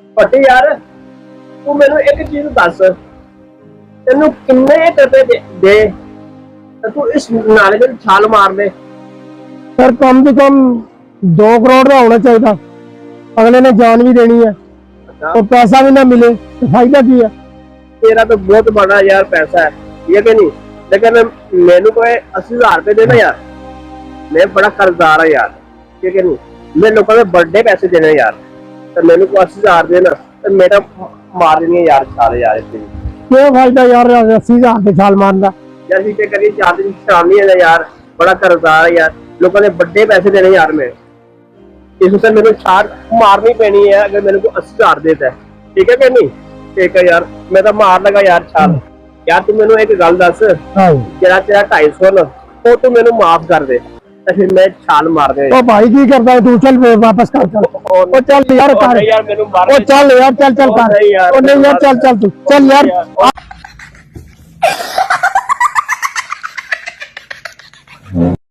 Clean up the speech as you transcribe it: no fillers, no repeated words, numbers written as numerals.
ਭੱਟੀ ਯਾਰ ਤੂੰ ਮੈਨੂੰ ਇੱਕ ਚੀਜ਼ ਦੱਸ, ਤੈਨੂੰ ਕਿੰਨੇ ਕਰਤੇ ਦੇ ਤੇ ਤੂੰ ਇਸ ਨਾਲੇ ਦੇ ਛਾਲ ਮਾਰ ਦੇ। सर कम से कम 2 करोड़ का होना चाहिए। अगले ने जान भी देनी है और पैसा भी ना मिले तो फायदा की है। तेरा तो बहुत बड़ा यार पैसा है, ये कि नहीं, लेकिन मैंने कोई 80,000 रुपए देना यार, मैं बड़ा कर्जदार है यार, ठीक है नहीं, मैं लोगों के बर्थडे पैसे देने यार, तो मैंने को 80,000 देना तो मेरा मार देनी है यार छाल यार। इसलिए क्यों फायदा यार 80,000 के छाल मारना यार, ठीक है करिए 4 दिन शाम नहीं है यार, बड़ा कर्जदार है यार, लोगों ने बर्थडे पैसे देने यार। मैं इससे मेरे छाल मारनी पैनी है अगर मेरे को 80,000 देता है, ठीक है कि नहीं, ठीक है यार, मैं तो मार लगा यार छाल। यार तू मैंने एक गल दस, जरा तेरा 250 ना वो तू मैंने माफ कर दे तो फिर मैं छाल मार दे। तो भाई की करता है तू, चल वापस कर चल। ओ चल यार कर, यार मैंने मार, ओ चल यार चल चल कर, ओ नहीं यार चल चल तू चल यार।